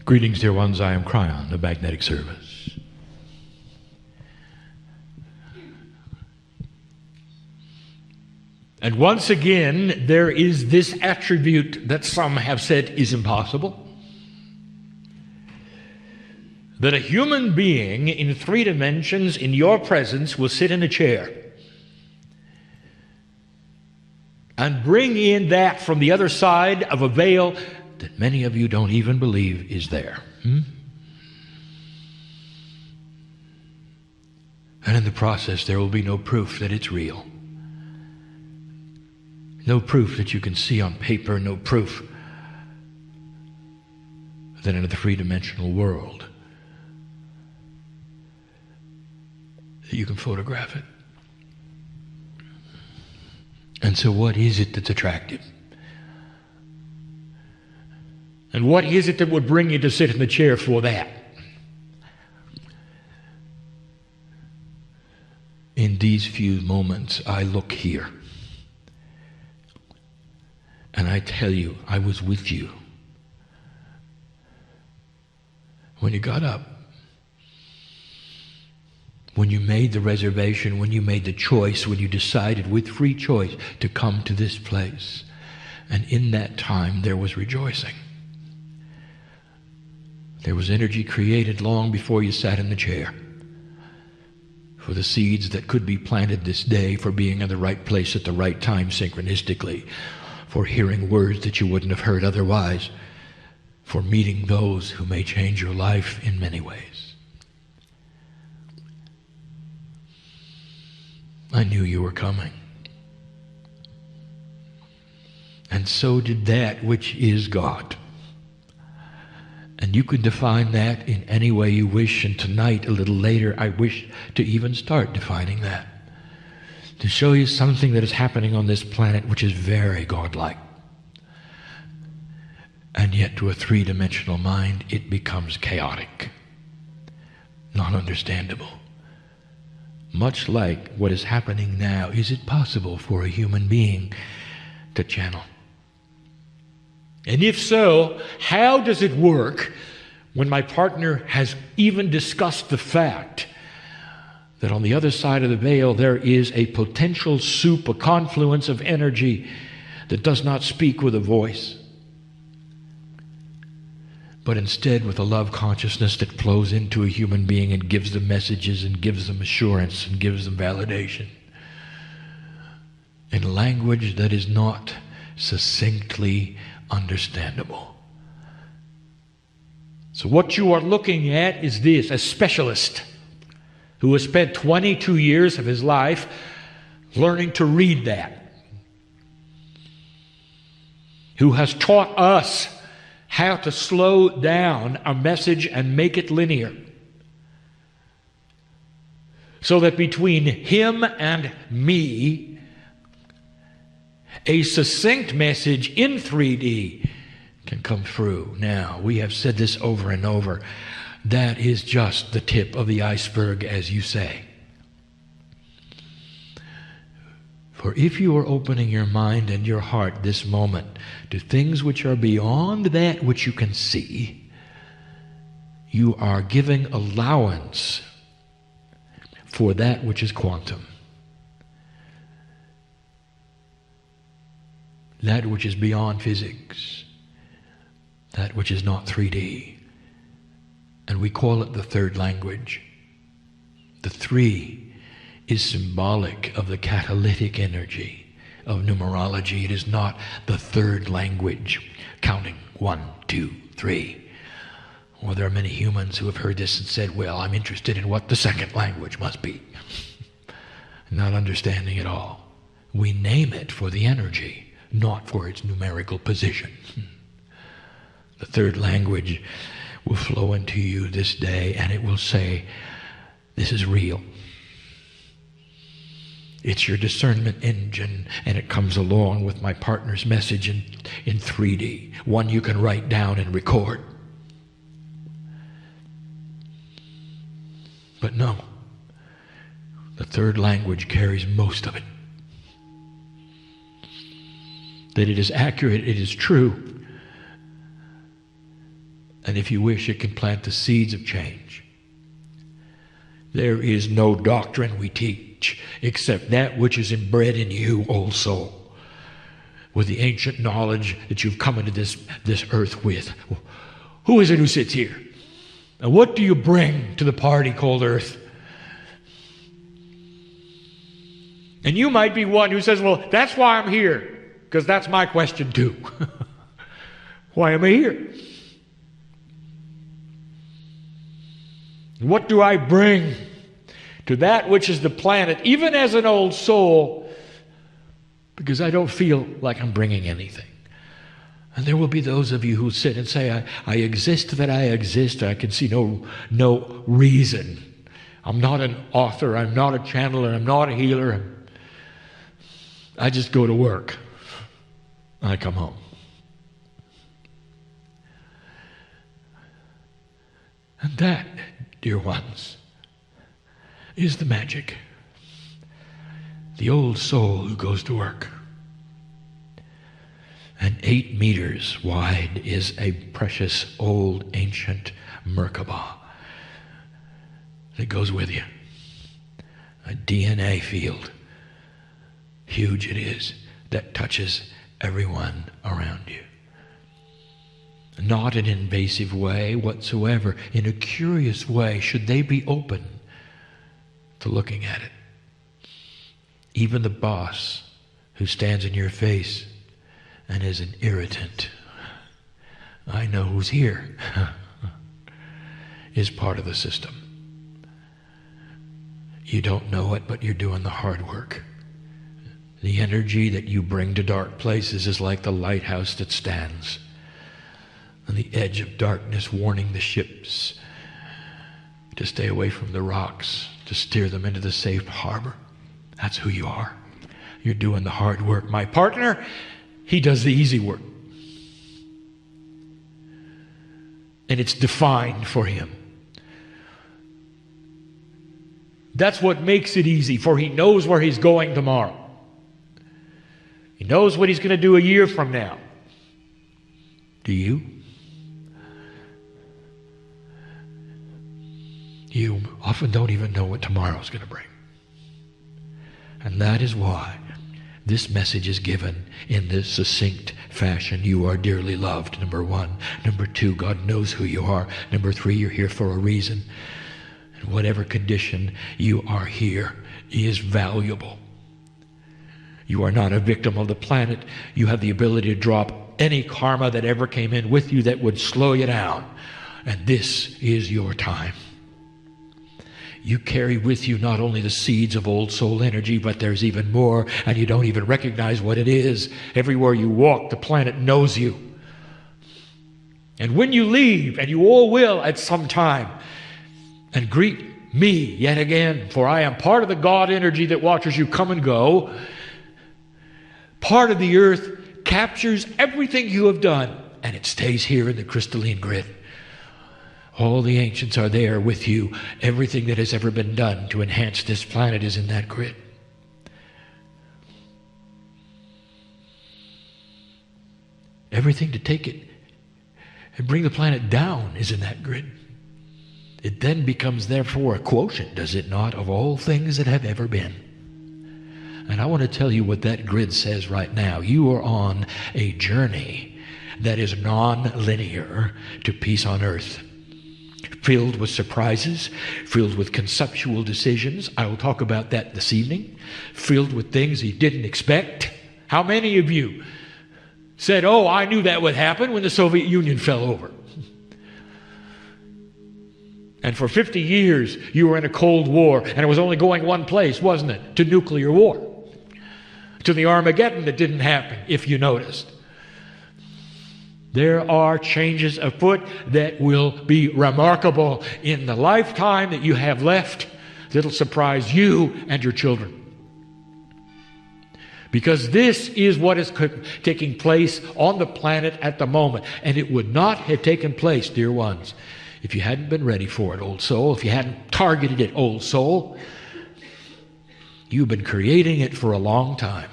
Greetings, dear ones. I am Kryon, the Magnetic Service. And once again, there is this attribute that some have said is impossible. That a human being in 3 dimensions in your presence will sit in a chair and bring in that from the other side of a veil that many of you don't even believe is there. And in the process, there will be no proof that it's real. No proof that you can see on paper, no proof that in the 3-dimensional world that you can photograph it. And so what is it that's attractive? And what is it that would bring you to sit in the chair for that? In these few moments, I look here. And I tell you, I was with you when you got up, when you made the reservation, when you made the choice, when you decided with free choice to come to this place. And in that time, there was rejoicing. There was energy created long before you sat in the chair for the seeds that could be planted this day, for being in the right place at the right time synchronistically, for hearing words that you wouldn't have heard otherwise, for meeting those who may change your life in many ways. I knew you were coming. And so did that which is God. And you can define that in any way you wish, and tonight, a little later, I wish to even start defining that. To show you something that is happening on this planet which is very godlike. And yet to a 3-dimensional mind, it becomes chaotic, not understandable. Much like what is happening now, is it possible for a human being to channel? And if so, how does it work when my partner has even discussed the fact that on the other side of the veil there is a potential soup, a confluence of energy that does not speak with a voice, but instead with a love consciousness that flows into a human being and gives them messages and gives them assurance and gives them validation in language that is not succinctly understandable. So what you are looking at is this: a specialist who has spent 22 years of his life learning to read that, who has taught us how to slow down a message and make it linear, so that between him and me, a succinct message in 3D can come through. Now, we have said this over and over. That is just the tip of the iceberg, as you say. For if you are opening your mind and your heart this moment to things which are beyond that which you can see, you are giving allowance for that which is quantum. That which is beyond physics, that which is not 3D. And we call it the third language. The 3 is symbolic of the catalytic energy of numerology. It is not the third language, counting 1, 2, 3. Well, there are many humans who have heard this and said, well, I'm interested in what the second language must be. Not understanding it all. We name it for the energy, not for its numerical position. The third language will flow into you this day, and it will say, this is real. It's your discernment engine, and it comes along with my partner's message in 3D, one you can write down and record. But no, the third language carries most of it. That it is accurate, it is true, And if you wish, it can plant the seeds of change. There is no doctrine we teach except that which is inbred in you, old soul, with the ancient knowledge that you've come into this earth with. Who is it who sits here? And what do you bring to the party called earth? And you might be one who says, well, that's why I'm here, because that's my question too. Why am I here? What do I bring to that which is the planet, even as an old soul, because I don't feel like I'm bringing anything. And there will be those of you who sit and say, I exist that I exist. I can see no reason. I'm not an author. I'm not a channeler. I'm not a healer. I just go to work. And I come home. And that, dear ones, is the magic. The old soul who goes to work. And 8 meters wide is a precious old ancient Merkaba that goes with you. A DNA field. Huge it is, that touches everyone around you. Not in an invasive way whatsoever. In a curious way, should they be open to looking at it. Even the boss who stands in your face and is an irritant, I know who's here, is part of the system. You don't know it, but you're doing the hard work. The energy that you bring to dark places is like the lighthouse that stands on the edge of darkness, warning the ships to stay away from the rocks, to steer them into the safe harbor. That's who you are. You're doing the hard work. My partner, he does the easy work. And it's defined for him. That's what makes it easy, for he knows where he's going tomorrow. He knows what he's going to do a year from now. Do you? You often don't even know what tomorrow's going to bring. And that is why this message is given in this succinct fashion. You are dearly loved, number 1. Number 2, God knows who you are. Number 3, you're here for a reason. And whatever condition you are here is valuable. You are not a victim of the planet. You have the ability to drop any karma that ever came in with you that would slow you down. And this is your time. You carry with you not only the seeds of old soul energy, but there's even more, and you don't even recognize what it is. Everywhere you walk, the planet knows you. And when you leave, and you all will at some time, and greet me yet again, for I am part of the God energy that watches you come and go. Part of the earth captures everything you have done, and it stays here in the crystalline grid. All the ancients are there with you. Everything that has ever been done to enhance this planet is in that grid. Everything to take it and bring the planet down is in that grid. It then becomes therefore a quotient, does it not, of all things that have ever been. And I want to tell you what that grid says right now. You are on a journey that is non-linear to peace on earth. Filled with surprises, filled with conceptual decisions. I will talk about that this evening. Filled with things you didn't expect. How many of you said, oh, I knew that would happen when the Soviet Union fell over? And for 50 years, you were in a Cold War, and it was only going one place, wasn't it? To nuclear war. To the Armageddon that didn't happen, if you noticed. There are changes afoot that will be remarkable in the lifetime that you have left that'll surprise you and your children. Because this is what is taking place on the planet at the moment. And it would not have taken place, dear ones, if you hadn't been ready for it, old soul. If you hadn't targeted it, old soul. You've been creating it for a long time.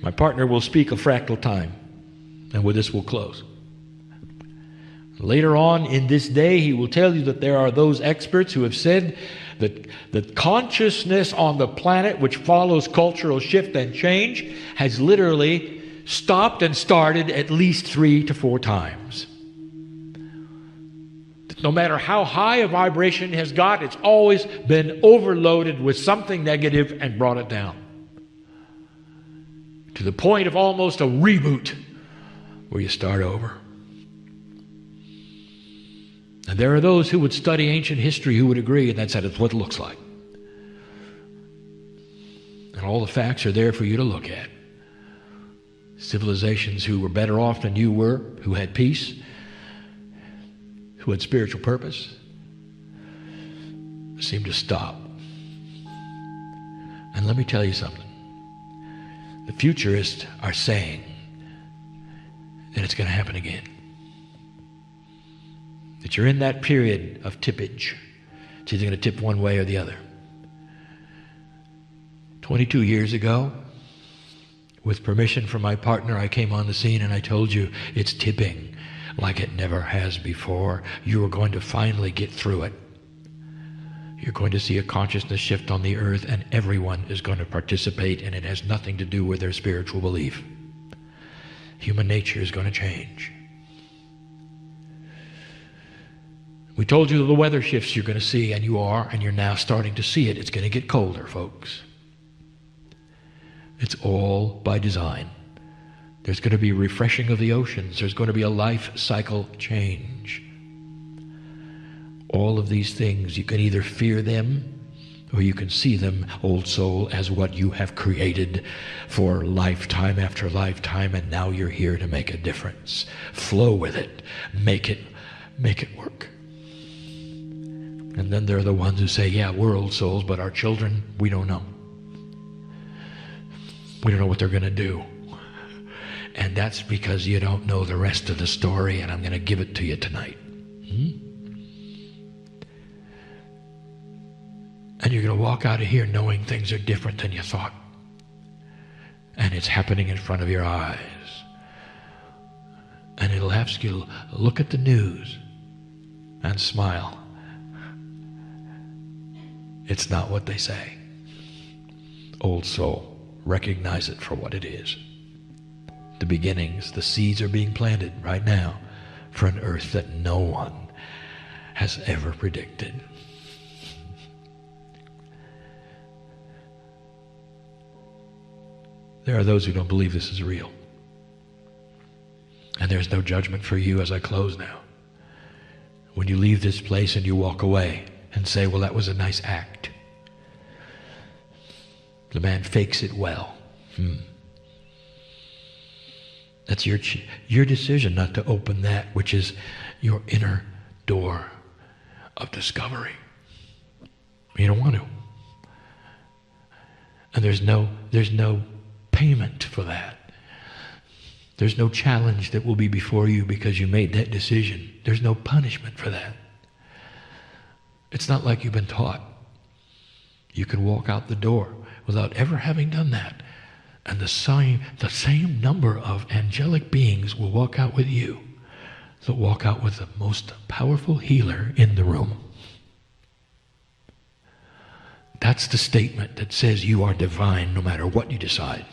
My partner will speak of fractal time, and with this we'll close. Later on in this day, he will tell you that there are those experts who have said that the consciousness on the planet, which follows cultural shift and change, has literally stopped and started at least 3 to 4 times. No matter how high a vibration has got, it's always been overloaded with something negative and brought it down. To the point of almost a reboot, where you start over. And there are those who would study ancient history who would agree, and that's what it looks like. And all the facts are there for you to look at. Civilizations who were better off than you were, who had peace, who had spiritual purpose, seemed to stop. And let me tell you something. The futurists are saying that it's going to happen again. That you're in that period of tippage. It's either going to tip one way or the other. 22 years ago, with permission from my partner, I came on the scene and I told you it's tipping like it never has before. You are going to finally get through it. You're going to see a consciousness shift on the earth, and everyone is going to participate, and it has nothing to do with their spiritual belief. Human nature is going to change. We told you the weather shifts you're going to see, and you're now starting to see it. It's going to get colder, folks. It's all by design. There's going to be refreshing of the oceans. There's going to be a life cycle change. All of these things, you can either fear them or you can see them, old soul, as what you have created for lifetime after lifetime, and now you're here to make a difference. Flow with it. Make it work. And then there are the ones who say, yeah, we're old souls, but our children, we don't know. We don't know what they're going to do. And that's because you don't know the rest of the story, and I'm going to give it to you tonight. And you're going to walk out of here knowing things are different than you thought. And it's happening in front of your eyes. And it'll ask you to look at the news and smile. It's not what they say. Old soul, recognize it for what it is. The beginnings, the seeds are being planted right now for an earth that no one has ever predicted. There are those who don't believe this is real. And there's no judgment for you as I close now. When you leave this place and you walk away and say, well, that was a nice act. The man fakes it well. That's your decision not to open that which is your inner door of discovery. You don't want to. And there's no payment for that. There's no challenge that will be before you because you made that decision. There's no punishment for that. It's not like you've been taught. You can walk out the door without ever having done that. And the same number of angelic beings will walk out with you that walk out with the most powerful healer in the room. That's the statement that says you are divine no matter what you decide.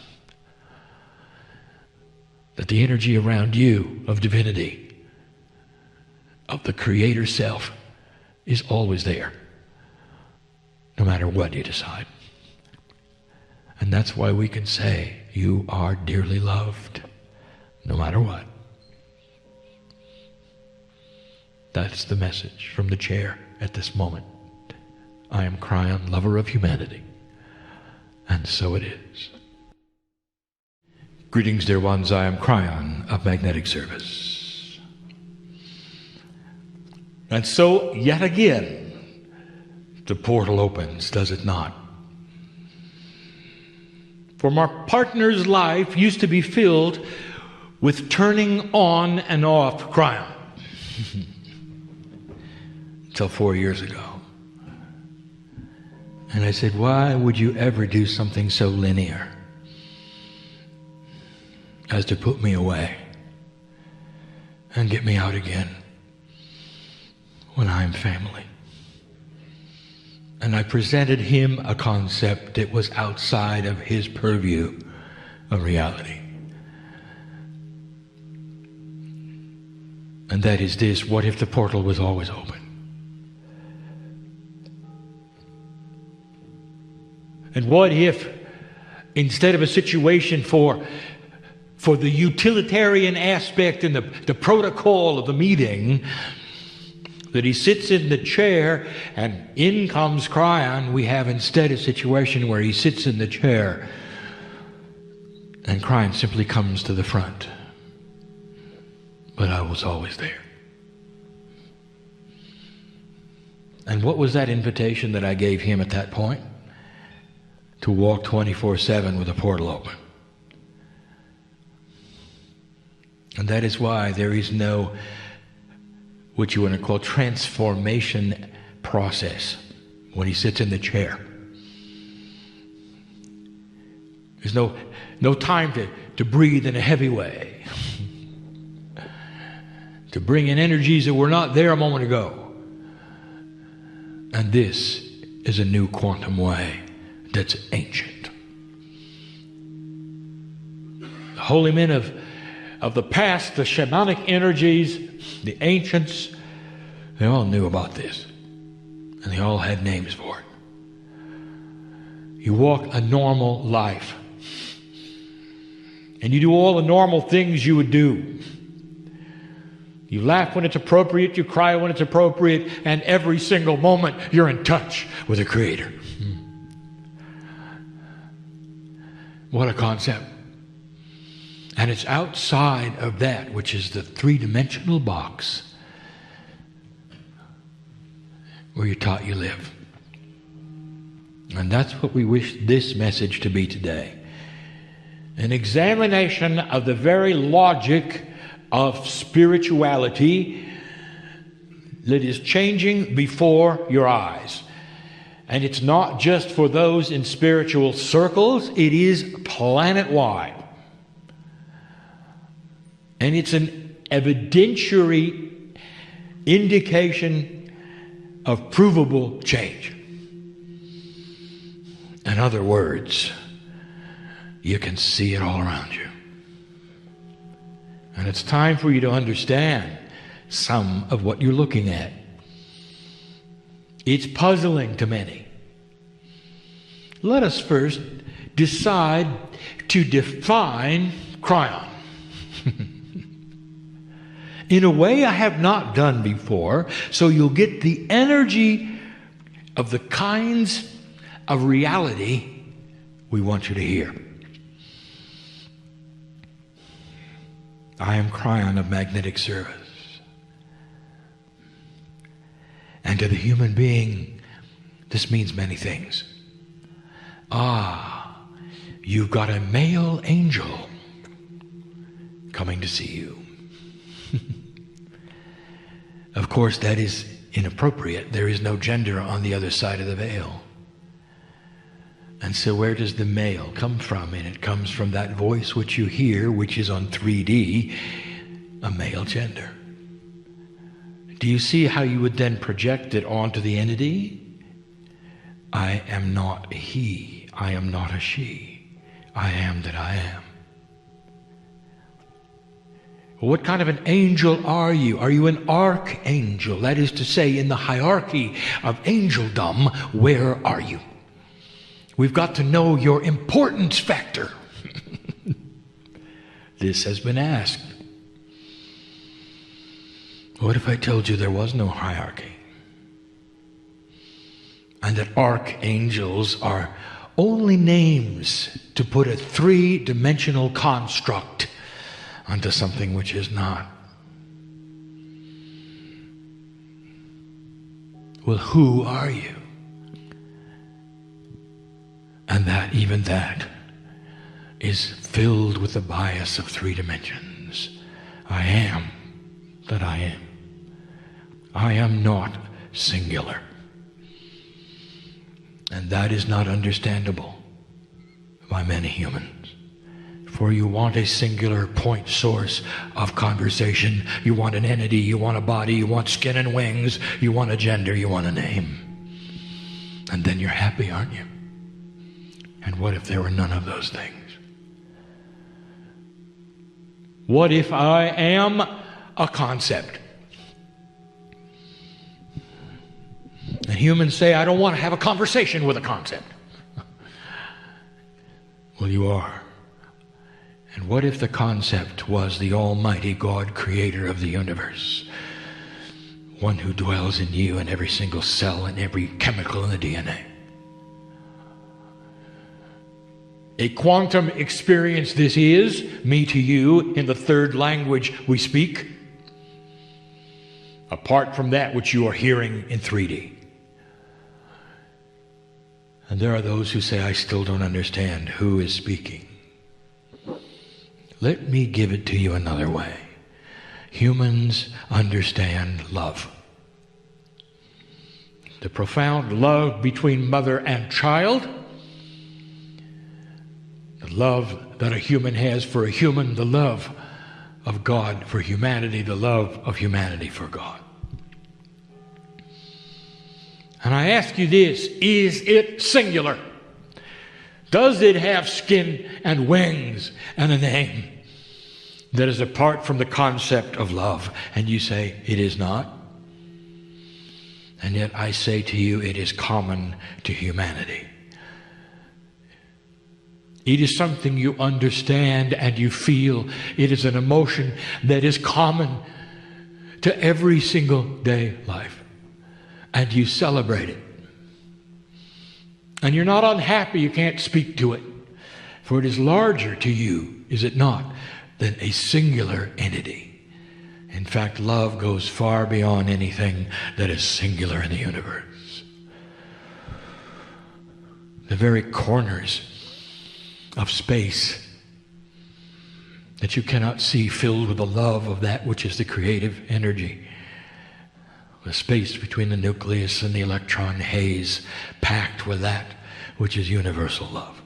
That the energy around you of divinity, of the Creator self, is always there, no matter what you decide. And that's why we can say, you are dearly loved, no matter what. That's the message from the chair at this moment. I am Kryon, lover of humanity. And so it is. Greetings, dear ones. I am Kryon of Magnetic Service. And so, yet again, the portal opens, does it not? For my partner's life used to be filled with turning on and off Kryon. Until 4 years ago. And I said, why would you ever do something so linear? as to put me away and get me out again when I'm family. And I presented him a concept that was outside of his purview of reality. And that is this: what if the portal was always open? And what if, instead of a situation for the utilitarian aspect and the protocol of the meeting, that he sits in the chair and in comes Kryon, we have instead a situation where he sits in the chair and Kryon simply comes to the front. But I was always there. And what was that invitation that I gave him at that point? To walk 24/7 with a portal open. And that is why there is no, what you want to call, transformation process when he sits in the chair. There's no time to breathe in a heavy way, to bring in energies that were not there a moment ago. And this is a new quantum way that's ancient. The holy men of the past, the shamanic energies, the ancients, they all knew about this. And they all had names for it. You walk a normal life. And you do all the normal things you would do. You laugh when it's appropriate, you cry when it's appropriate, and every single moment you're in touch with the Creator. What a concept. And it's outside of that, which is the three-dimensional box where you're taught you live. And that's what we wish this message to be today. An examination of the very logic of spirituality that is changing before your eyes. And it's not just for those in spiritual circles, it is planet-wide. And it's an evidentiary indication of provable change. In other words, you can see it all around you. And it's time for you to understand some of what you're looking at. It's puzzling to many. Let us first decide to define Kryon. In a way I have not done before, so you'll get the energy of the kinds of reality we want you to hear. I am Kryon of magnetic service. And to the human being, this means many things. You've got a male angel coming to see you. Of course, that is inappropriate. There is no gender on the other side of the veil. And so where does the male come from? And it comes from that voice which you hear, which is on 3D, a male gender. Do you see how you would then project it onto the entity? I am not a he. I am not a she. I am that I am. What kind of an angel are you? Are you an archangel? That is to say, in the hierarchy of angeldom, where are you? We've got to know your importance factor. This has been asked. What if I told you there was no hierarchy? And that archangels are only names to put a three-dimensional construct onto something which is not. Well, who are you? And that, even that, is filled with the bias of three dimensions. I am that I am. I am not singular. And that is not understandable by many humans. For you want a singular point source of conversation. You want an entity, you want a body, you want skin and wings, you want a gender, you want a name. And then you're happy, aren't you? And what if there were none of those things? What if I am a concept? And humans say, I don't want to have a conversation with a concept. Well, you are. And what if the concept was the Almighty God, creator of the universe? One who dwells in you in every single cell and every chemical in the DNA. A quantum experience this is, me to you, in the third language we speak, apart from that which you are hearing in 3D. And there are those who say, I still don't understand who is speaking. Let me give it to you another way. Humans understand love. The profound love between mother and child, the love that a human has for a human, the love of God for humanity, the love of humanity for God. And I ask you this, is it singular? Does it have skin and wings and a name that is apart from the concept of love? And you say, it is not. And yet I say to you, it is common to humanity. It is something you understand and you feel. It is an emotion that is common to every single day life. And you celebrate it. And you're not unhappy you can't speak to it. For it is larger to you, is it not, than a singular entity. In fact, love goes far beyond anything that is singular in the universe. The very corners of space that you cannot see filled with the love of that which is the creative energy. The space between the nucleus and the electron haze packed with that which is universal love.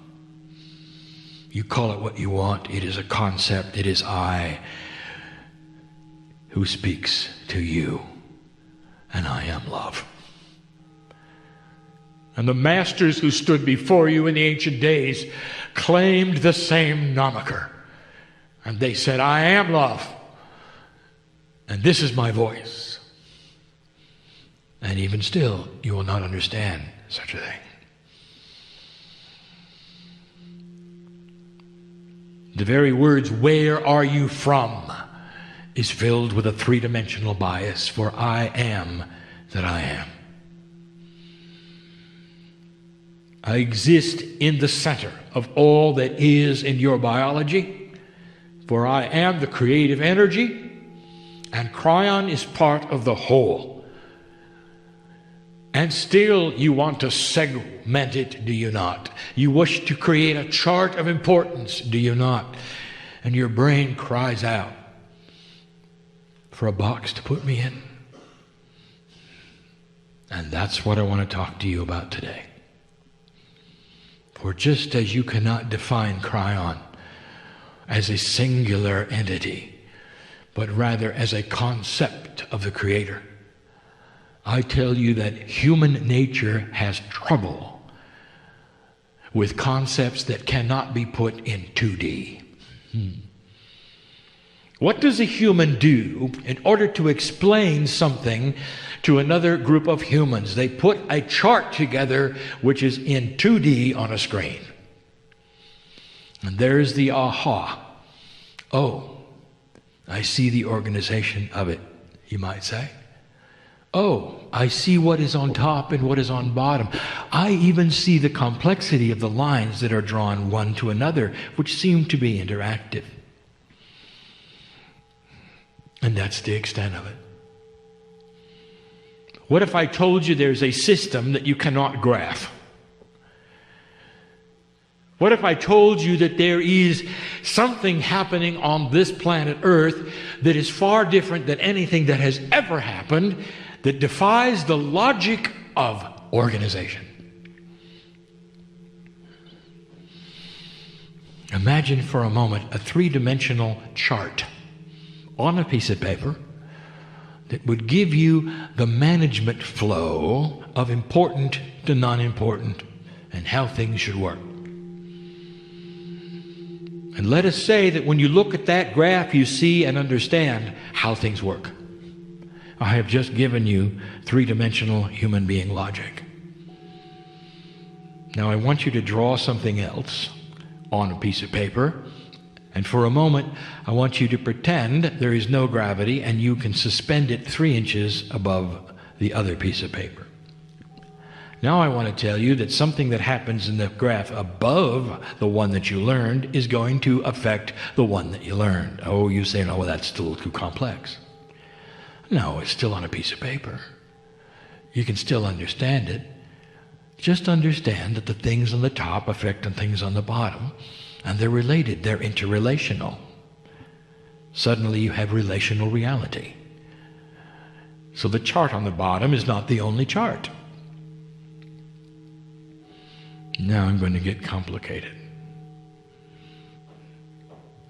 You call it what you want. It is a concept. It is I who speaks to you, and I am love. And the masters who stood before you in the ancient days claimed the same moniker. And they said, I am love, and this is my voice. And even still, you will not understand such a thing. The very words, where are you from, is filled with a three-dimensional bias, for I am that I am. I exist in the center of all that is in your biology, for I am the creative energy, and Kryon is part of the whole. And still you want to segment it, do you not? You wish to create a chart of importance, do you not? And your brain cries out for a box to put me in. And that's what I want to talk to you about today. For just as you cannot define Kryon as a singular entity, but rather as a concept of the Creator, I tell you that human nature has trouble with concepts that cannot be put in 2D. What does a human do in order to explain something to another group of humans? They put a chart together which is in 2D on a screen. And there's the aha. Oh, I see the organization of it, you might say. Oh, I see what is on top and what is on bottom. I even see the complexity of the lines that are drawn one to another, which seem to be interactive. And that's the extent of it. What if I told you there's a system that you cannot graph? What if I told you that there is something happening on this planet Earth that is far different than anything that has ever happened, that defies the logic of organization? Imagine for a moment a three-dimensional chart on a piece of paper that would give you the management flow of important to non-important and how things should work. And let us say that when you look at that graph, you see and understand how things work. I have just given you three-dimensional human being logic. Now I want you to draw something else on a piece of paper, and for a moment I want you to pretend there is no gravity and you can suspend it 3 inches above the other piece of paper. Now I want to tell you that something that happens in the graph above the one that you learned is going to affect the one that you learned. Oh, you say, no, well, that's still too complex. No, it's still on a piece of paper. You can still understand it. Just understand that the things on the top affect the things on the bottom, and they're related, they're interrelational. Suddenly you have relational reality. So the chart on the bottom is not the only chart. Now I'm going to get complicated.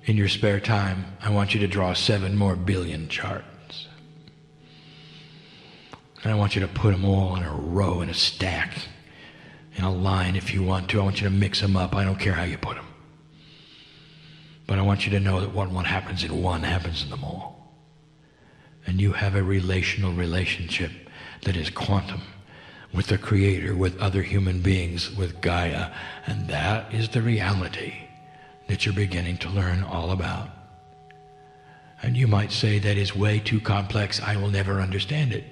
In your spare time, I want you to draw 7 more billion charts. And I want you to put them all in a row, in a stack, in a line if you want to. I want you to mix them up. I don't care how you put them. But I want you to know that what happens in one happens in them all. And you have a relational relationship that is quantum with the Creator, with other human beings, with Gaia. And that is the reality that you're beginning to learn all about. And you might say that is way too complex. I will never understand it.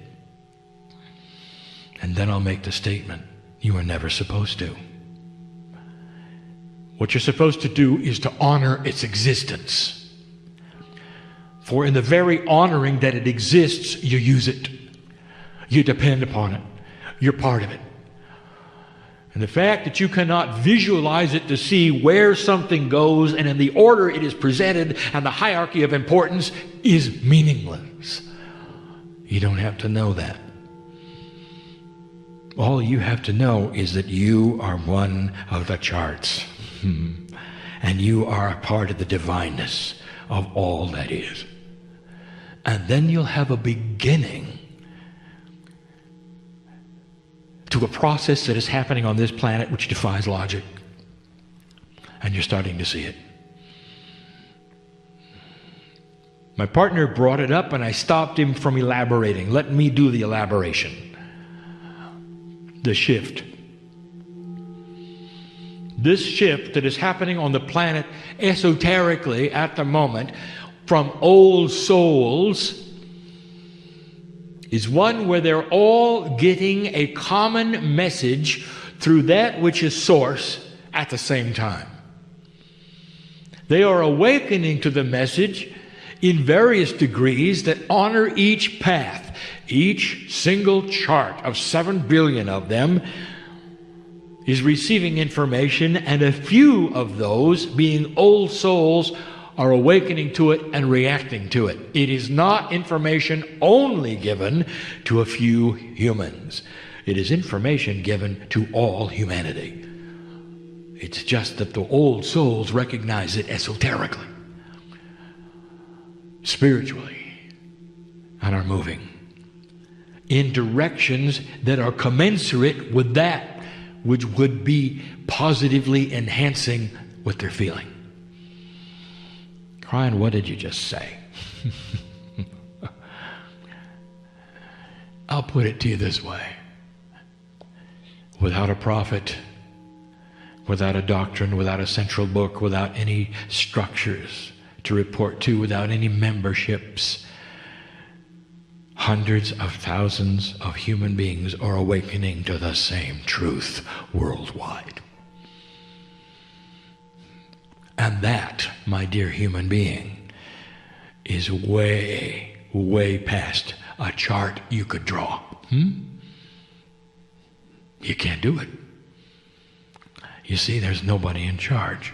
And then I'll make the statement, you were never supposed to. What you're supposed to do is to honor its existence. For in the very honoring that it exists, you use it. You depend upon it. You're part of it. And the fact that you cannot visualize it to see where something goes and in the order it is presented and the hierarchy of importance is meaningless. You don't have to know that. All you have to know is that you are one of the charts. And you are a part of the divineness of all that is. And then you'll have a beginning to a process that is happening on this planet which defies logic. And you're starting to see it. My partner brought it up and I stopped him from elaborating. Let me do the elaboration. The shift. This shift that is happening on the planet esoterically at the moment from old souls is one where they're all getting a common message through that which is source at the same time. They are awakening to the message in various degrees that honor each path. Each single chart of 7 billion of them is receiving information, and a few of those, being old souls, are awakening to it and reacting to it. It is not information only given to a few humans. It is information given to all humanity. It's just that the old souls recognize it esoterically, spiritually, and are moving in directions that are commensurate with that which would be positively enhancing what they're feeling. Kryon, what did you just say? I'll put it to you this way. Without a prophet, without a doctrine, without a central book, without any structures to report to, without any memberships, hundreds of thousands of human beings are awakening to the same truth worldwide. And that, my dear human being, is way, way past a chart you could draw. You can't do it. You see, there's nobody in charge.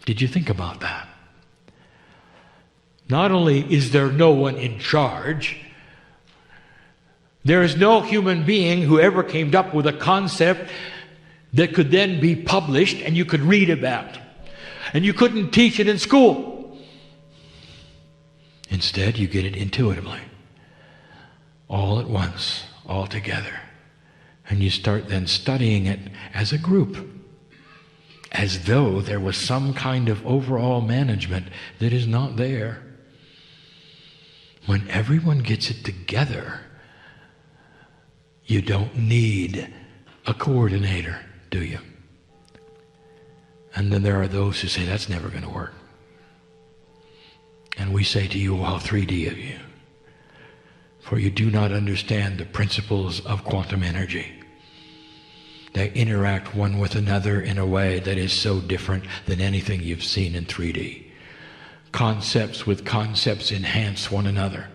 Did you think about that? Not only is there no one in charge, there is no human being who ever came up with a concept that could then be published and you could read about. and you couldn't teach it in school. Instead, you get it intuitively, all at once, all together. And you start then studying it as a group, as though there was some kind of overall management that is not there. When everyone gets it together, you don't need a coordinator, do you? And then there are those who say, that's never going to work. And we say to you, well, 3D of you, for you do not understand the principles of quantum energy. They interact one with another in a way that is so different than anything you've seen in 3D. Concepts with concepts enhance one another.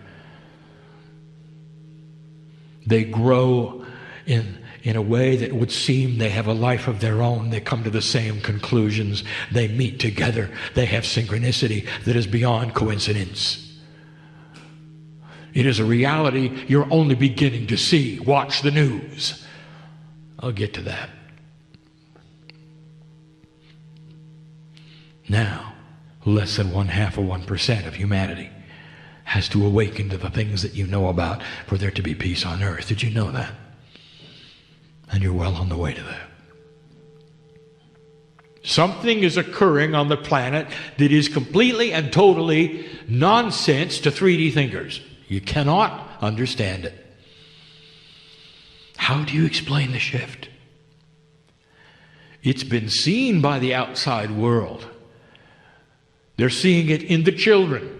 They grow in a way that would seem they have a life of their own. They come to the same conclusions. They meet together. They have synchronicity that is beyond coincidence. It is a reality you're only beginning to see. Watch the news. I'll get to that. Now, less than 0.5% of humanity has to awaken to the things that you know about for there to be peace on earth. Did you know that? And you're well on the way to that. Something is occurring on the planet that is completely and totally nonsense to 3D thinkers. You cannot understand it. How do you explain the shift? It's been seen by the outside world. They're seeing it in the children.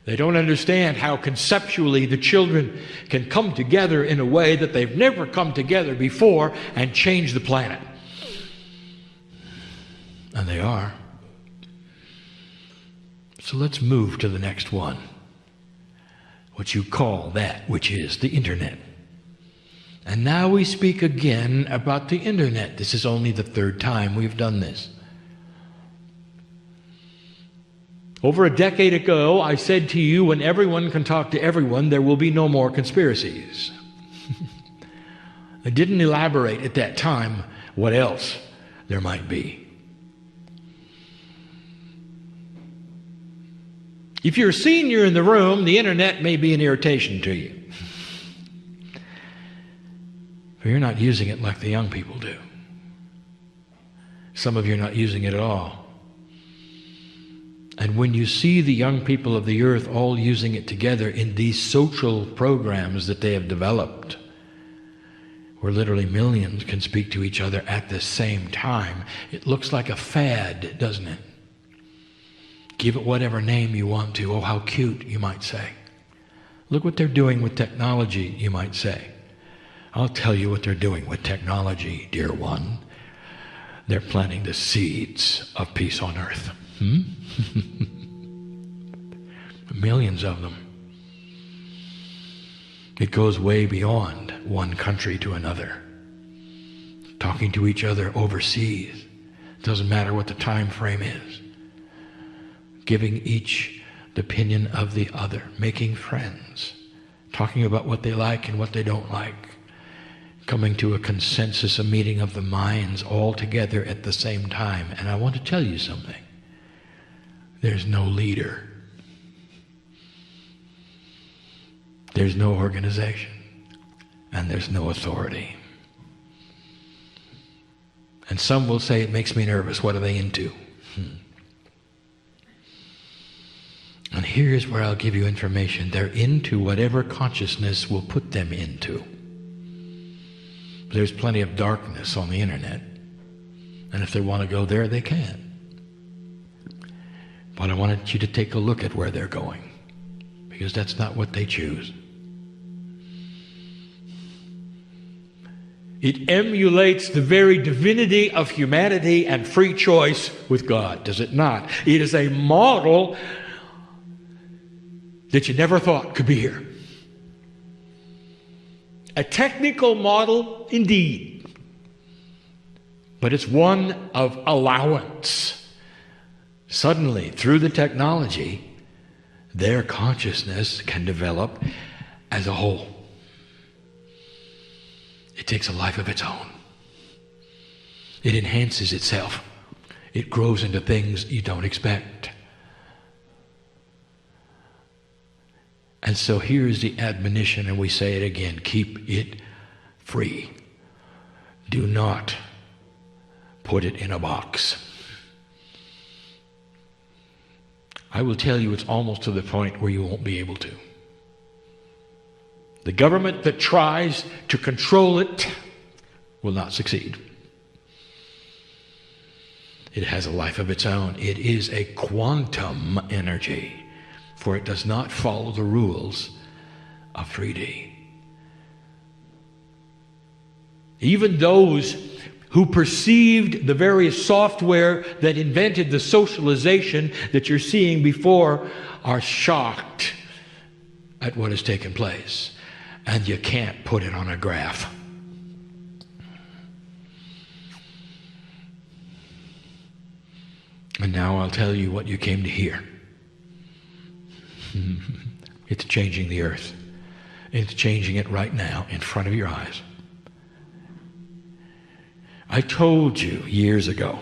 They don't understand how conceptually the children can come together in a way that they've never come together before and change the planet. And they are. So let's move to the next one. What you call that which is the internet. And now we speak again about the internet. This is only the third time we've done this. Over a decade ago, I said to you, when everyone can talk to everyone, there will be no more conspiracies. I didn't elaborate at that time what else there might be. If you're a senior in the room, the internet may be an irritation to you. But you're not using it like the young people do. Some of you are not using it at all. And when you see the young people of the earth all using it together in these social programs that they have developed, where literally millions can speak to each other at the same time, it looks like a fad, doesn't it? Give it whatever name you want to. Oh, how cute, you might say. Look what they're doing with technology, you might say. I'll tell you what they're doing with technology, dear one. They're planting the seeds of peace on earth. Millions of them. It goes way beyond one country to another. Talking to each other overseas. Doesn't matter what the time frame is. Giving each the opinion of the other. Making friends. Talking about what they like and what they don't like. Coming to a consensus, a meeting of the minds all together at the same time. And I want to tell you something. There's no leader. There's no organization. And there's no authority. And some will say, it makes me nervous. What are they into? And here's where I'll give you information. They're into whatever consciousness will put them into. There's plenty of darkness on the internet. And if they want to go there, they can. But I wanted you to take a look at where they're going, because that's not what they choose. It emulates the very divinity of humanity and free choice with God, does it not? It is a model that you never thought could be here. A technical model indeed, but it's one of allowance. Suddenly, through the technology, their consciousness can develop as a whole. It takes a life of its own. It enhances itself. it grows into things you don't expect. And so here's the admonition, and we say it again: keep it free. Do not put it in a box. I will tell you, it's almost to the point where you won't be able to. The government that tries to control it will not succeed. It has a life of its own. It is a quantum energy, for it does not follow the rules of 3D. Even those who perceived the various software that invented the socialization that you're seeing before are shocked at what has taken place. And you can't put it on a graph. And now I'll tell you what you came to hear. It's changing the earth. It's changing it right now in front of your eyes. I told you years ago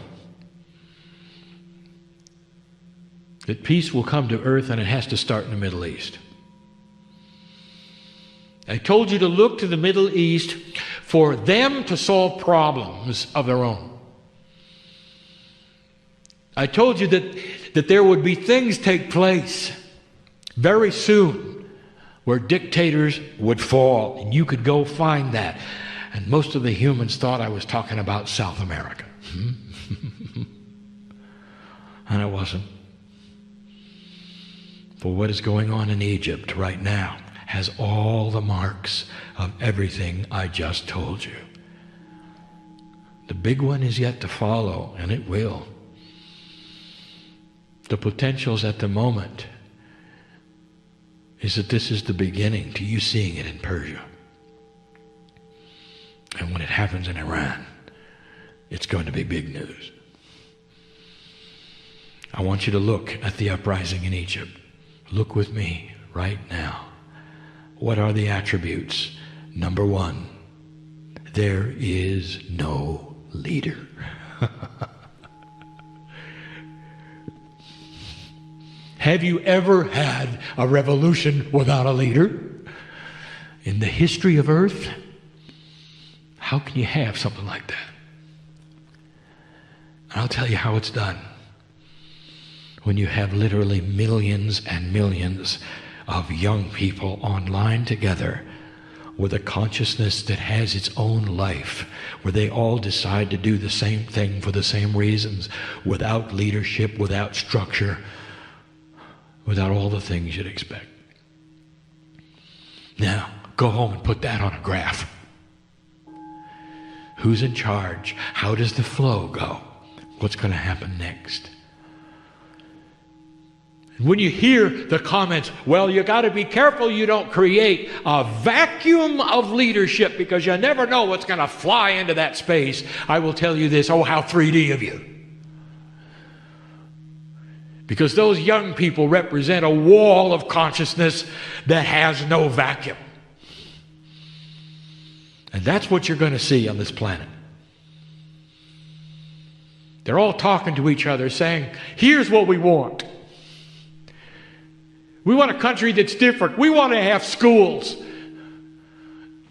that peace will come to earth, and it has to start in the Middle East. I told you to look to the Middle East for them to solve problems of their own. I told you that there would be things take place very soon where dictators would fall, and you could go find that. And most of the humans thought I was talking about South America. And I wasn't. For what is going on in Egypt right now has all the marks of everything I just told you. The big one is yet to follow, and it will. The potentials at the moment is that this is the beginning to you seeing it in Persia. And when it happens in Iran, it's going to be big news. I want you to look at the uprising in Egypt. Look with me right now. What are the attributes? Number one, there is no leader. Have you ever had a revolution without a leader? In the history of Earth, how can you have something like that? I'll tell you how it's done. When you have literally millions and millions of young people online together with a consciousness that has its own life, where they all decide to do the same thing for the same reasons, without leadership, without structure, without all the things you'd expect. Now, go home and put that on a graph. Who's in charge? How does the flow go? What's going to happen next? When you hear the comments, well, you got to be careful you don't create a vacuum of leadership because you never know what's going to fly into that space. I will tell you this, oh, how 3D of you. Because those young people represent a wall of consciousness that has no vacuum. And that's what you're going to see on this planet. They're all talking to each other saying, here's what we want. We want a country that's different. We want to have schools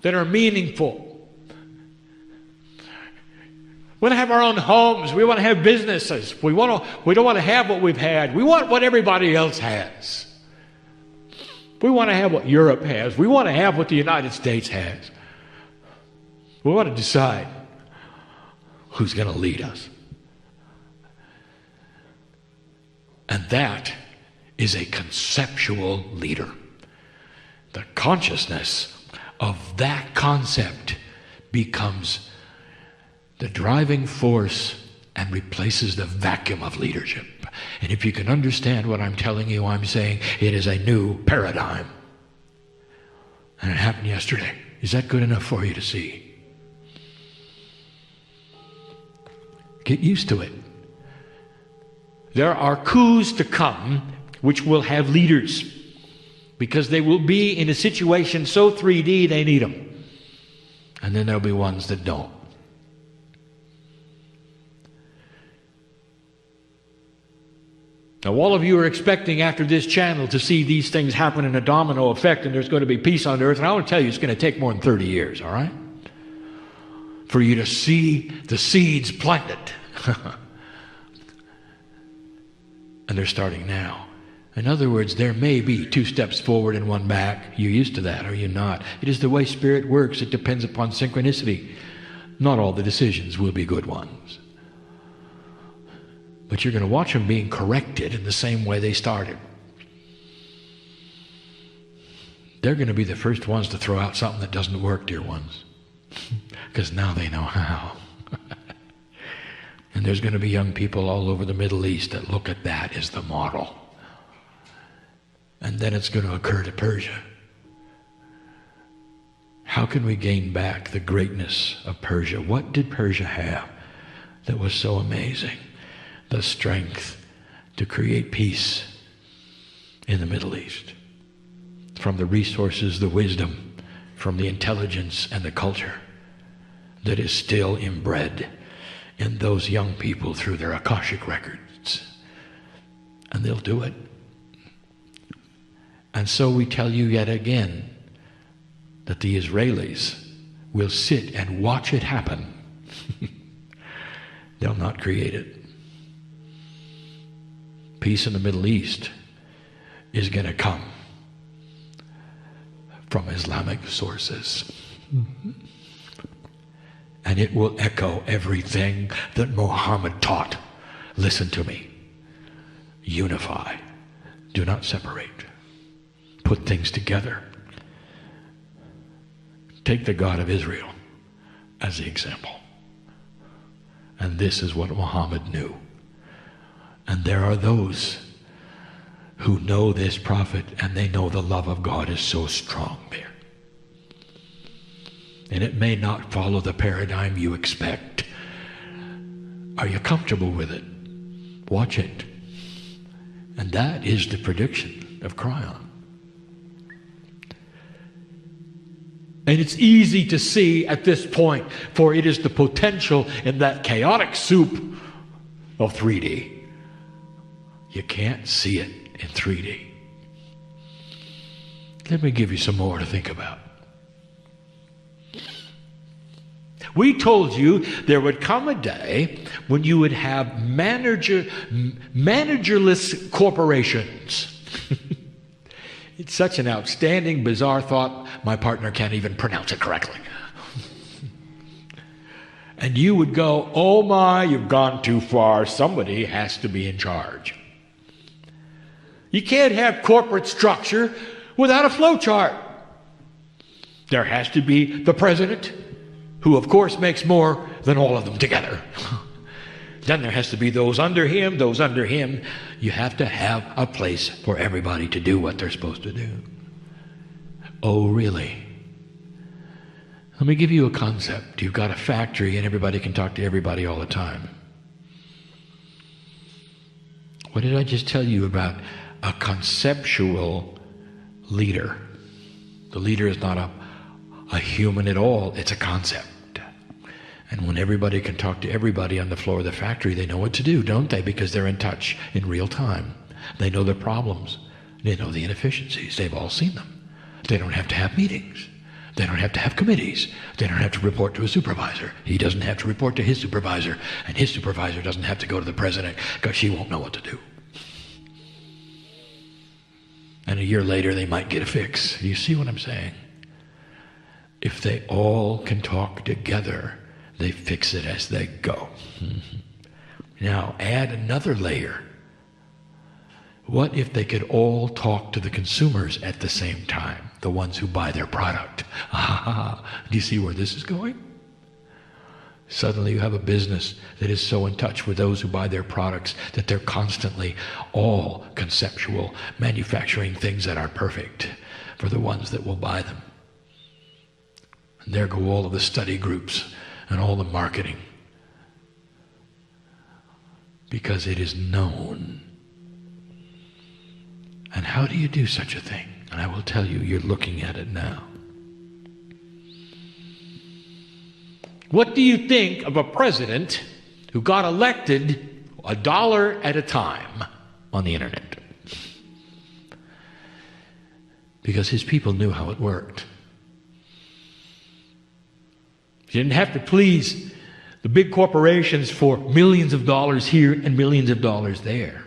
that are meaningful. We want to have our own homes. We want to have businesses. We don't want to have what we've had. We want what everybody else has. We want to have what Europe has. We want to have what the United States has. We want to decide who's going to lead us. And that is a conceptual leader. The consciousness of that concept becomes the driving force and replaces the vacuum of leadership. And if you can understand what I'm telling you, I'm saying it is a new paradigm. And it happened yesterday. Is that good enough for you to see? Get used to it. There are coups to come which will have leaders, because they will be in a situation so 3D they need them. And then there'll be ones that don't. Now, all of you are expecting after this channel to see these things happen in a domino effect, and there's going to be peace on earth. And I want to tell you, it's going to take more than 30 years, all right? For you to see the seeds planted. And they're starting now. In other words, there may be 2 steps forward and 1 back. You're used to that, or you're not. It is the way Spirit works. It depends upon synchronicity. Not all the decisions will be good ones. But you're going to watch them being corrected in the same way they started. They're going to be the first ones to throw out something that doesn't work, dear ones. Because now they know how. And there's going to be young people all over the Middle East that look at that as the model. And then it's going to occur to Persia. How can we gain back the greatness of Persia? What did Persia have that was so amazing? The strength to create peace in the Middle East. From the resources, the wisdom, from the intelligence and the culture that is still inbred in those young people through their Akashic records. And they'll do it. And so we tell you yet again that the Israelis will sit and watch it happen. They'll not create it. Peace in the Middle East is going to come from Islamic sources. And it will echo everything that Muhammad taught. Listen to me. Unify. Do not separate. Put things together. Take the God of Israel as the example. And this is what Muhammad knew. And there are those who know this prophet, and they know the love of God is so strong there. And it may not follow the paradigm you expect. Are you comfortable with it? Watch it. And that is the prediction of Kryon. And it's easy to see at this point, for it is the potential in that chaotic soup of 3D. You can't see it in 3D. Let me give you some more to think about. We told you there would come a day when you would have managerless corporations. It's such an outstanding, bizarre thought, my partner can't even pronounce it correctly. And you would go, oh my, you've gone too far. Somebody has to be in charge. You can't have corporate structure without a flow chart. There has to be the president, who of course makes more than all of them together. Then there has to be those under him, those under him. You have to have a place for everybody to do what they're supposed to do. Oh, really? Let me give you a concept. You've got a factory and everybody can talk to everybody all the time. What did I just tell you about a conceptual leader? The leader is not a human at all. It's a concept. And when everybody can talk to everybody on the floor of the factory, they know what to do, don't they? Because they're in touch in real time. They know their problems. They know the inefficiencies. They've all seen them. They don't have to have meetings. They don't have to have committees. They don't have to report to a supervisor. He doesn't have to report to his supervisor. And his supervisor doesn't have to go to the president because she won't know what to do. And a year later, they might get a fix. Do you see what I'm saying? If they all can talk together, they fix it as they go. Now, add another layer. What if they could all talk to the consumers at the same time, the ones who buy their product? Do you see where this is going? Suddenly you have a business that is so in touch with those who buy their products that they're constantly all conceptual, manufacturing things that are perfect for the ones that will buy them. And there go all of the study groups and all the marketing, because it is known. And how do you do such a thing? And I will tell you, you're looking at it now. What do you think of a president who got elected $1 at a time on the internet. Because his people knew how it worked. You didn't have to please the big corporations for millions of dollars here and millions of dollars there,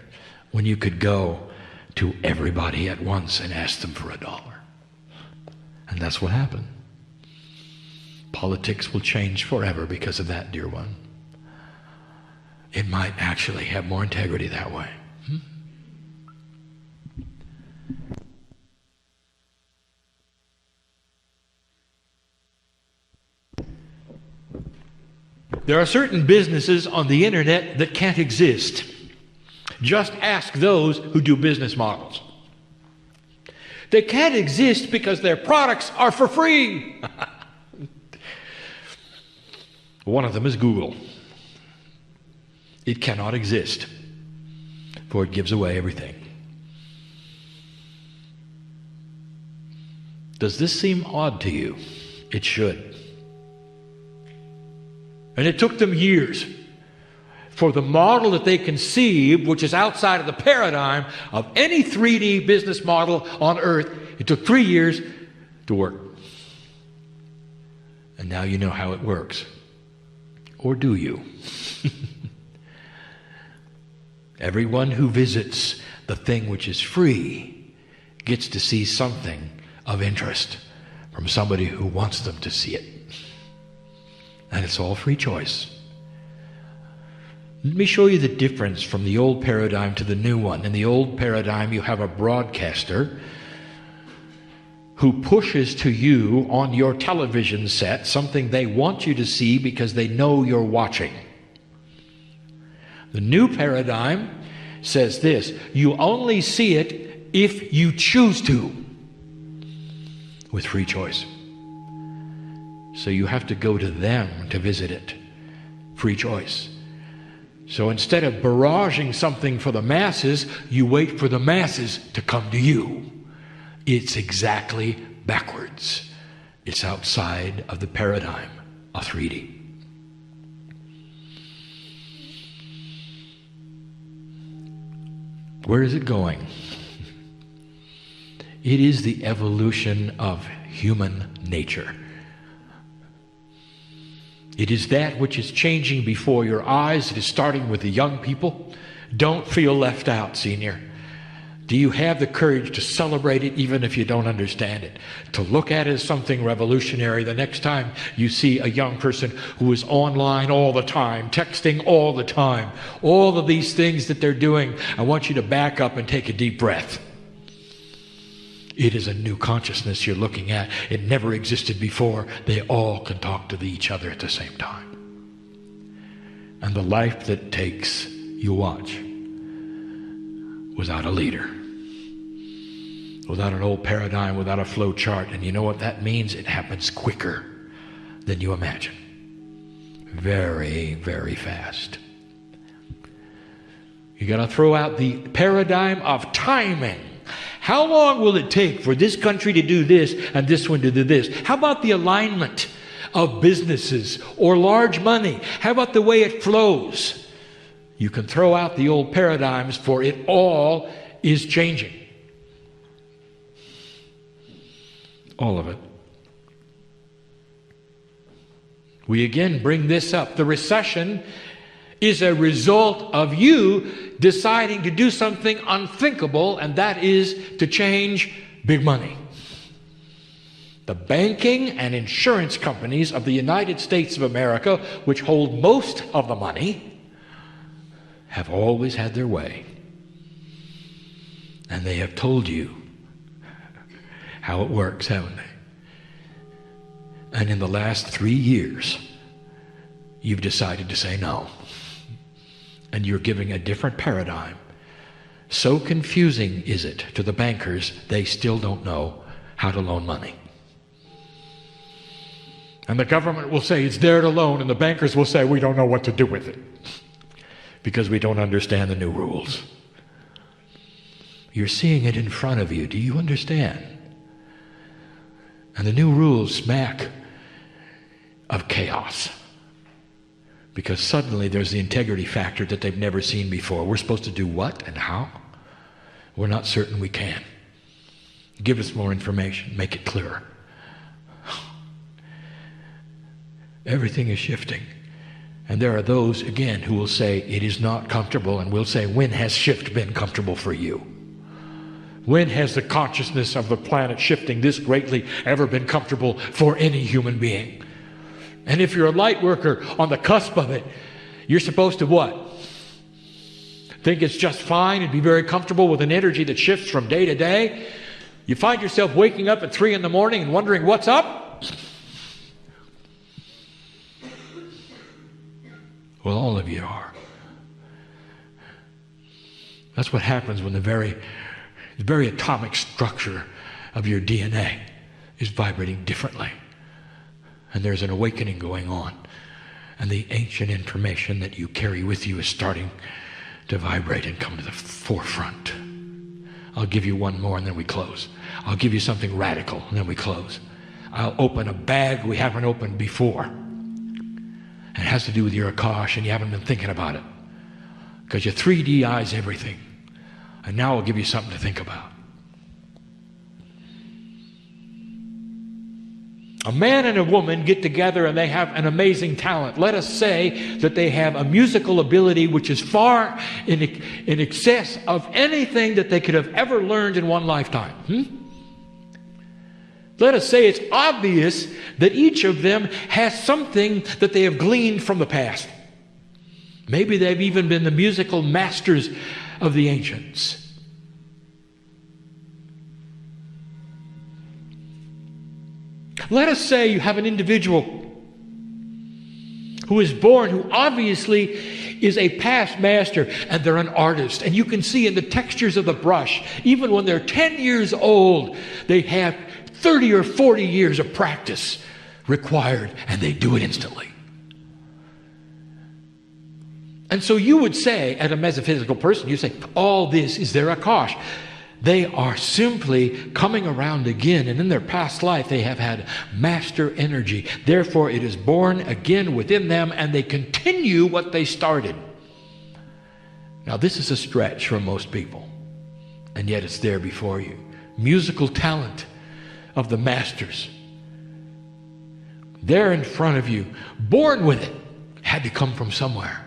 when you could go to everybody at once and ask them for $1. And that's what happened. Politics will change forever because of that, dear one. It might actually have more integrity that way. There are certain businesses on the internet that can't exist. Just ask those who do business models. They can't exist because their products are for free. One of them is Google. It cannot exist, for it gives away everything. Does this seem odd to you? It should. And it took them years for the model that they conceived, which is outside of the paradigm of any 3D business model on earth. It took 3 years to work. And now you know how it works. Or do you? Everyone who visits the thing which is free gets to see something of interest from somebody who wants them to see it. And it's all free choice. Let me show you the difference from the old paradigm to the new one. In the old paradigm, you have a broadcaster who pushes to you on your television set something they want you to see because they know you're watching. The new paradigm says this: you only see it if you choose to, with free choice. So you have to go to them to visit it. Free choice. So instead of barraging something for the masses, you wait for the masses to come to you. It's exactly backwards. It's outside of the paradigm of 3D. Where is it going? It is the evolution of human nature. It is that which is changing before your eyes. It is starting with the young people. Don't feel left out, senior. Do you have the courage to celebrate it even if you don't understand it? To look at it as something revolutionary the next time you see a young person who is online all the time, texting all the time, all of these things that they're doing, I want you to back up and take a deep breath. It is a new consciousness you're looking at. It never existed before. They all can talk to each other at the same time. And the life that it takes, you watch, without a leader, without an old paradigm, without a flow chart. And you know what that means? It happens quicker than you imagine. Very, very fast. You got to throw out the paradigm of timing. How long will it take for this country to do this and this one to do this? How about the alignment of businesses or large money? How about the way it flows? You can throw out the old paradigms, for it all is changing. All of it. We again bring this up. The recession is a result of you deciding to do something unthinkable, and that is to change big money. The banking and insurance companies of the United States of America, which hold most of the money, have always had their way. And they have told you how it works, haven't they? And in the last 3 years, you've decided to say no. And you're giving a different paradigm. So confusing is it to the bankers, they still don't know how to loan money. And the government will say it's there to loan, and the bankers will say we don't know what to do with it because we don't understand the new rules. You're seeing it in front of you. Do you understand? And the new rules smack of chaos. Because suddenly there's the integrity factor that they've never seen before. We're supposed to do what and how? We're not certain we can. Give us more information. Make it clearer. Everything is shifting. And there are those, again, who will say it is not comfortable, and we'll say, when has shift been comfortable for you? When has the consciousness of the planet shifting this greatly ever been comfortable for any human being? And if you're a light worker on the cusp of it, you're supposed to what? Think it's just fine and be very comfortable with an energy that shifts from day to day? You find yourself waking up at 3 in the morning and wondering what's up? Well, all of you are. That's what happens when the very atomic structure of your DNA is vibrating differently. And there's an awakening going on. And the ancient information that you carry with you is starting to vibrate and come to the forefront. I'll give you one more and then we close. I'll give you something radical and then we close. I'll open a bag we haven't opened before. And it has to do with your Akash, and you haven't been thinking about it. Because your 3D eyes everything. And now I'll give you something to think about. A man and a woman get together and they have an amazing talent. Let us say that they have a musical ability which is far in excess of anything that they could have ever learned in one lifetime. Let us say it's obvious that each of them has something that they have gleaned from the past. Maybe they've even been the musical masters of the ancients. Let us say you have an individual who is born, who obviously is a past master, and they're an artist. And you can see in the textures of the brush, even when they're 10 years old, they have 30 or 40 years of practice required, and they do it instantly. And so you would say, at a metaphysical person, you say, all this is their Akash. They are simply coming around again, and in their past life they have had master energy. Therefore it is born again within them, and they continue what they started. Now this is a stretch for most people, and yet it's there before you. Musical talent of the masters. There in front of you, born with it, had to come from somewhere.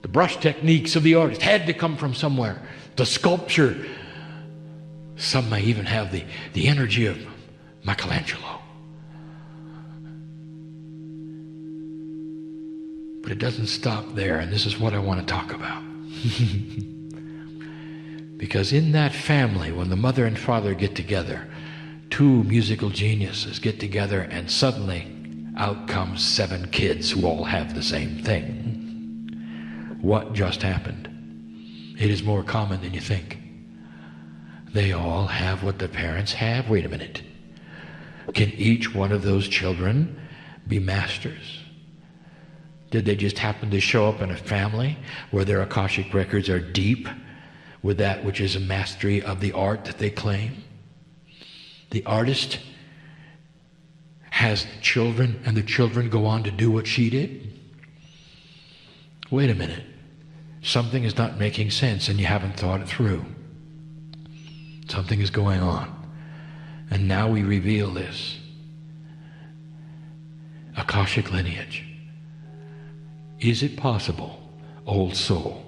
The brush techniques of the artist had to come from somewhere. The sculpture, some may even have the energy of Michelangelo. But it doesn't stop there, and this is what I want to talk about. Because in that family, when the mother and father get together, two musical geniuses get together, and suddenly out comes 7 kids who all have the same thing. What just happened? It is more common than you think. They all have what the parents have. Wait a minute. Can each one of those children be masters? Did they just happen to show up in a family where their Akashic records are deep with that which is a mastery of the art that they claim? The artist has children, and the children go on to do what she did? Wait a minute. Something is not making sense, and you haven't thought it through. Something is going on. And now we reveal this. Akashic lineage. Is it possible, old soul,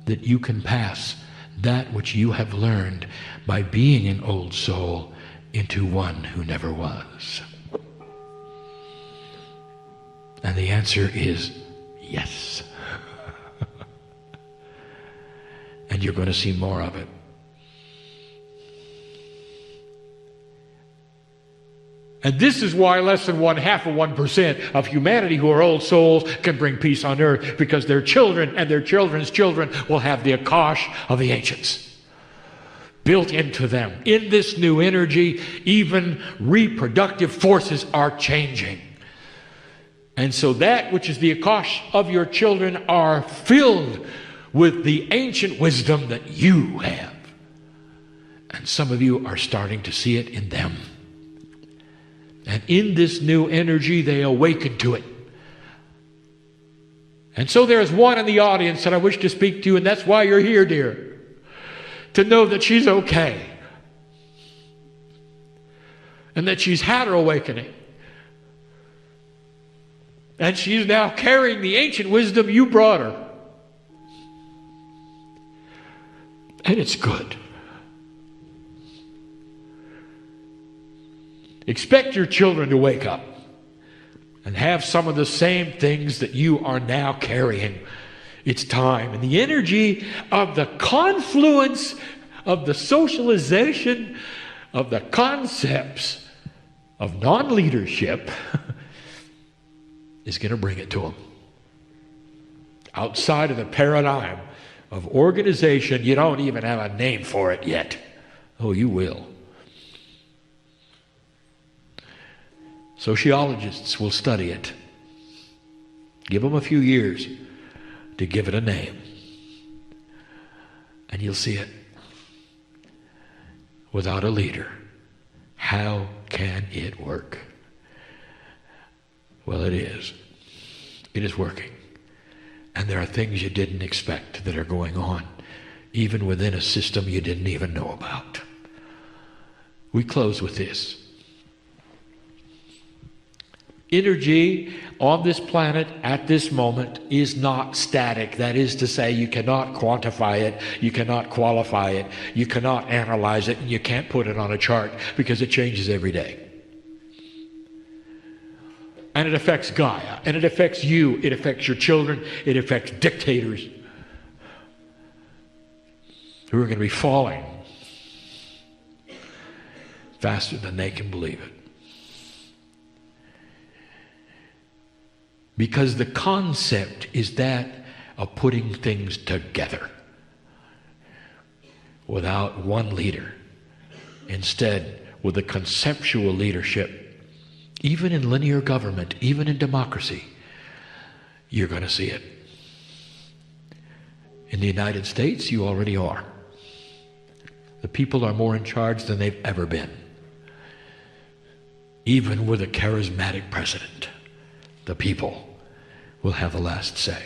that you can pass that which you have learned by being an old soul into one who never was? And the answer is yes. And you're going to see more of it. And this is why less than 0.5% of humanity who are old souls can bring peace on earth, because their children and their children's children will have the Akash of the ancients built into them. In this new energy, even reproductive forces are changing. And so that which is the Akash of your children are filled with the ancient wisdom that you have. And some of you are starting to see it in them. And in this new energy, they awaken to it. And so there is one in the audience that I wish to speak to, and that's why you're here, dear. To know that she's okay. And that she's had her awakening. And she's now carrying the ancient wisdom you brought her. And it's good. Expect your children to wake up and have some of the same things that you are now carrying. It's time. And the energy of the confluence of the socialization of the concepts of non-leadership is going to bring it to them. Outside of the paradigm of organization, you don't even have a name for it yet. Oh, you will. Sociologists will study it. Give them a few years to give it a name. And you'll see it. Without a leader, how can it work? Well, it is. It is working. And there are things you didn't expect that are going on, even within a system you didn't even know about. We close with this. Energy on this planet at this moment is not static. That is to say, you cannot quantify it, you cannot qualify it, you cannot analyze it, and you can't put it on a chart because it changes every day. And it affects Gaia, and it affects you, it affects your children, it affects dictators who are going to be falling faster than they can believe it. Because the concept is that of putting things together without one leader. Instead, with a conceptual leadership, even in linear government, even in democracy, you're going to see it. In the United States, you already are. The people are more in charge than they've ever been. Even with a charismatic president, the people will have the last say.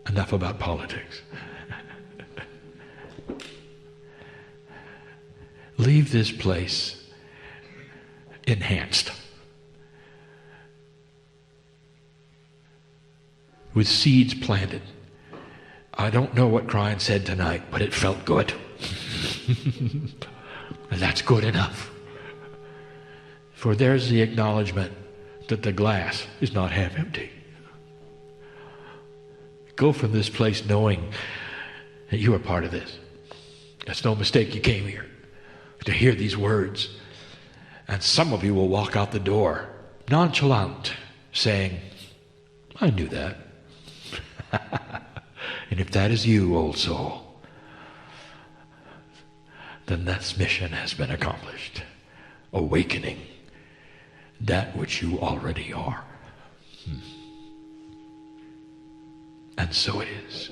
Enough about politics. Leave this place enhanced with seeds planted. I don't know what Kryon said tonight, but it felt good. And that's good enough. For there's the acknowledgement that the glass is not half empty. Go from this place knowing that you are part of this. It's no mistake you came here to hear these words. And some of you will walk out the door nonchalant, saying, I knew that. And if that is you, old soul, then that mission has been accomplished. Awakening that which you already are. And so it is.